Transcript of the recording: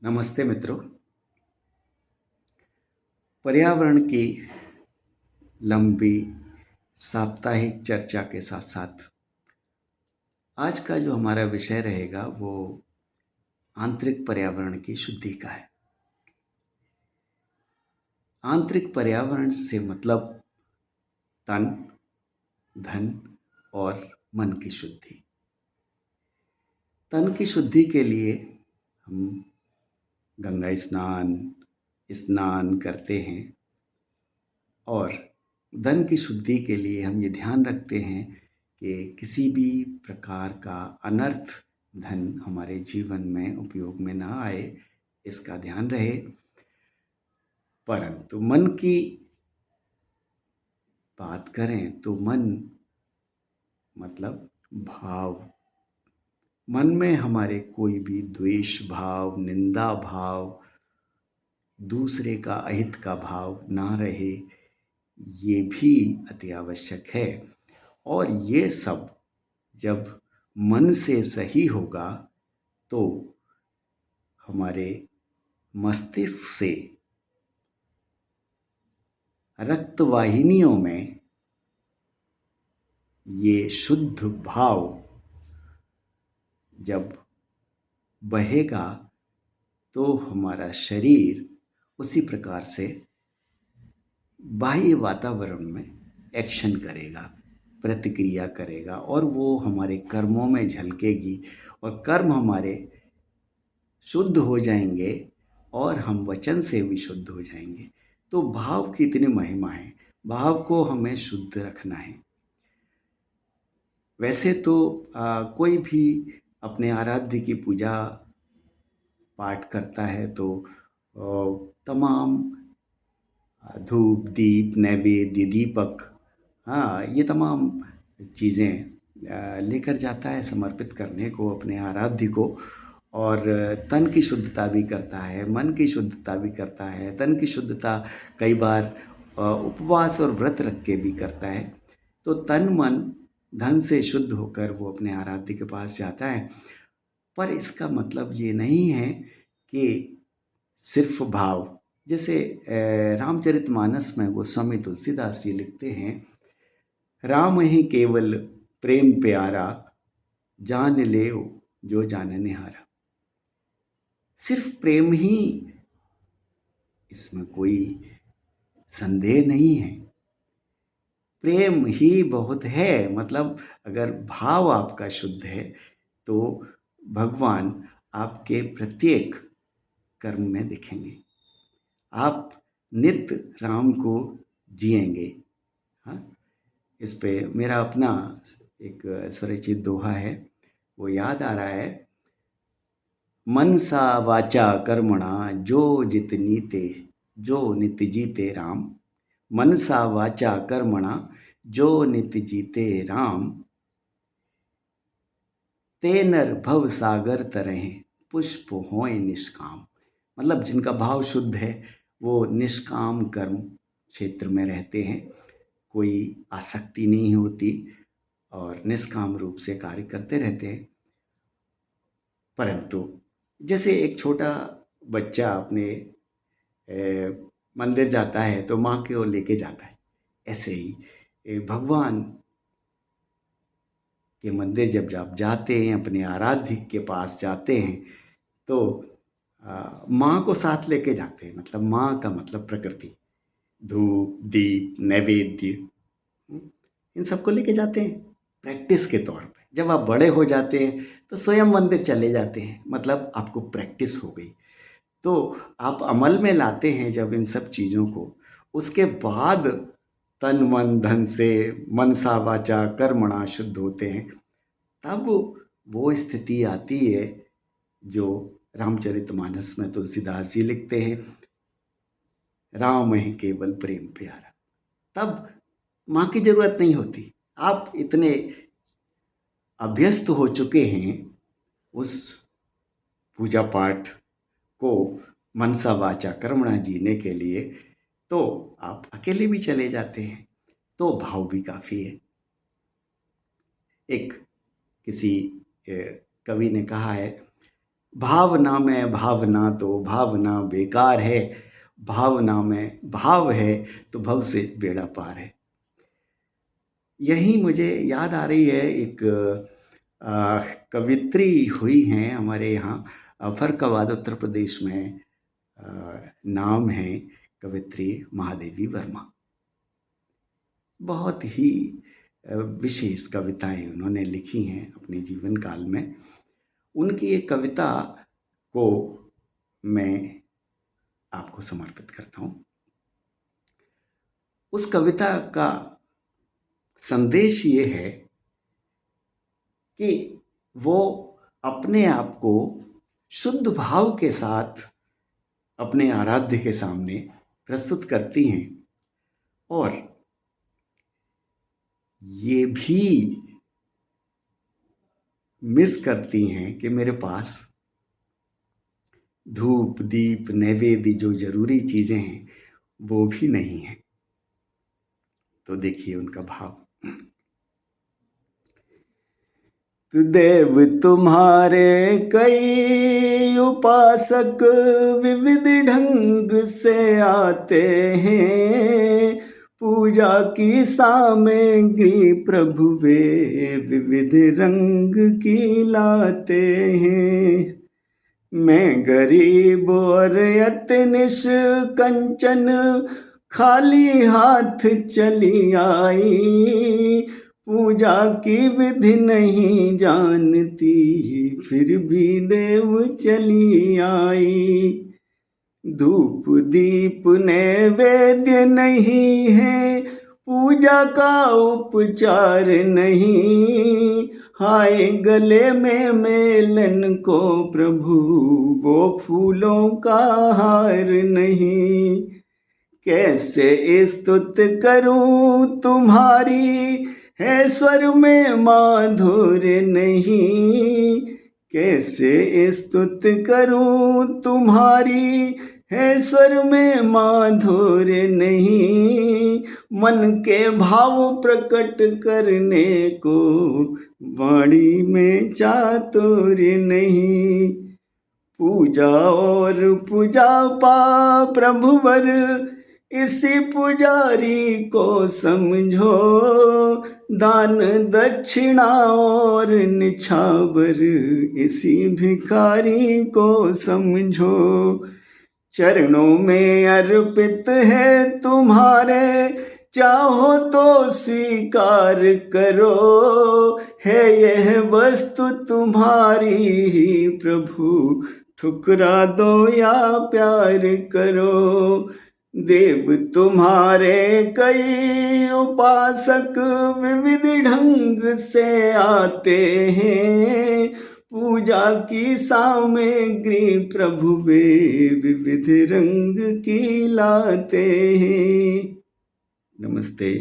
नमस्ते मित्रों। पर्यावरण की लंबी साप्ताहिक चर्चा के साथ साथ आज का जो हमारा विषय रहेगा वो आंतरिक पर्यावरण की शुद्धि का है। आंतरिक पर्यावरण से मतलब तन, धन और मन की शुद्धि। तन की शुद्धि के लिए हम गंगा स्नान करते हैं और धन की शुद्धि के लिए हम ये ध्यान रखते हैं कि किसी भी प्रकार का अनर्थ धन हमारे जीवन में उपयोग में ना आए, इसका ध्यान रहे। परंतु मन की बात करें तो मन मतलब भाव। मन में हमारे कोई भी द्वेष भाव, निंदा भाव, दूसरे का अहित का भाव ना रहे, ये भी अति आवश्यक है। और ये सब जब मन से सही होगा तो हमारे मस्तिष्क से रक्त वाहिनियों में ये शुद्ध भाव जब बहेगा तो हमारा शरीर उसी प्रकार से बाह्य वातावरण में एक्शन करेगा, प्रतिक्रिया करेगा और वो हमारे कर्मों में झलकेगी और कर्म हमारे शुद्ध हो जाएंगे और हम वचन से भी शुद्ध हो जाएंगे। तो भाव की इतनी महिमा है, भाव को हमें शुद्ध रखना है। वैसे तो कोई भी अपने आराध्य की पूजा पाठ करता है तो तमाम धूप, दीप, नैवेद्य, दीपक, हाँ, ये तमाम चीज़ें लेकर जाता है समर्पित करने को अपने आराध्य को। और तन की शुद्धता भी करता है, मन की शुद्धता भी करता है। तन की शुद्धता कई बार उपवास और व्रत रख के भी करता है। तो तन मन धन से शुद्ध होकर वो अपने आराध्य के पास जाता है। पर इसका मतलब ये नहीं है कि सिर्फ भाव। जैसे रामचरितमानस में गोस्वामी तुलसीदास जी लिखते हैं, राम ही केवल प्रेम प्यारा, जान ले जो जानने हारा। सिर्फ प्रेम ही, इसमें कोई संदेह नहीं है, प्रेम ही बहुत है। मतलब अगर भाव आपका शुद्ध है तो भगवान आपके प्रत्येक कर्म में दिखेंगे, आप नित्य राम को जिएंगे। हाँ, इस पे मेरा अपना एक स्वरचित दोहा है, वो याद आ रहा है। मनसा वाचा कर्मणा जो नित जीते राम। मनसा वाचा कर्मणा जो नित जीते राम। ते नर भव सागर तरह पुष्प होए निष्काम। मतलब जिनका भाव शुद्ध है वो निष्काम कर्म क्षेत्र में रहते हैं, कोई आसक्ति नहीं होती और निष्काम रूप से कार्य करते रहते हैं। परंतु जैसे एक छोटा बच्चा अपने मंदिर जाता है तो माँ की ओर लेके जाता है, ऐसे ही भगवान के मंदिर जब आप जाते हैं, अपने आराध्य के पास जाते हैं तो माँ को साथ लेके जाते हैं। मतलब माँ का मतलब प्रकृति, धूप, दीप, नैवेद्य, इन सबको लेके जाते हैं प्रैक्टिस के तौर पे। जब आप बड़े हो जाते हैं तो स्वयं मंदिर चले जाते हैं, मतलब आपको प्रैक्टिस हो गई। तो आप अमल में लाते हैं जब इन सब चीज़ों को, उसके बाद तन मन धन से मनसा वाचा कर्मणा शुद्ध होते हैं, तब वो स्थिति आती है जो रामचरितमानस में तुलसीदास जी लिखते हैं, राम है केवल प्रेम प्यारा। तब माँ की जरूरत नहीं होती, आप इतने अभ्यस्त हो चुके हैं उस पूजा पाठ को मनसा वाचा कर्मणा जीने के लिए, तो आप अकेले भी चले जाते हैं, तो भाव भी काफ़ी है। एक किसी कवि ने कहा है, भावना में भावना तो भावना बेकार है, भावना में भाव है तो भव से बेड़ा पार है। यही मुझे याद आ रही है, एक कवित्री हुई हैं हमारे यहाँ फर्रुखाबाद उत्तर प्रदेश में। नाम है कवित्री महादेवी वर्मा। बहुत ही विशेष कविताएं उन्होंने लिखी हैं अपने जीवन काल में। उनकी एक कविता को मैं आपको समर्पित करता हूँ। उस कविता का संदेश ये है कि वो अपने आप को शुद्ध भाव के साथ अपने आराध्य के सामने प्रस्तुत करती हैं और ये भी मिस करती हैं कि मेरे पास धूप दीप नैवेद्य जो जरूरी चीजें हैं वो भी नहीं हैं। तो देखिए उनका भाव। देव तुम्हारे कई उपासक विविध ढंग से आते हैं, पूजा की सामग्री प्रभु वे विविध रंग की लाते हैं। मैं गरीब और अति निष्कंचन खाली हाथ चली आई, पूजा की विधि नहीं जानती फिर भी देव चली आई। धूप दीप नैवेद्य नहीं है, पूजा का उपचार नहीं, हाय गले में मेलन को प्रभु वो फूलों का हार नहीं। कैसे स्तुत करूं तुम्हारी है स्वर में माधुर्य नहीं, कैसे स्तुत करूं तुम्हारी है स्वर में माधुर्य नहीं, मन के भाव प्रकट करने को वाणी में चातुर्य नहीं। पूजा और पूजा पा प्रभुवर इसी पुजारी को समझो, दान दक्षिणा और निछावर इसी भिखारी को समझो। चरणों में अर्पित है तुम्हारे, चाहो तो स्वीकार करो, है यह वस्तु तुम्हारी ही प्रभु, ठुकरा दो या प्यार करो। देव तुम्हारे कई उपासक विविध ढंग से आते हैं, पूजा की सामग्री प्रभु वे विविध रंग की लाते हैं। नमस्ते।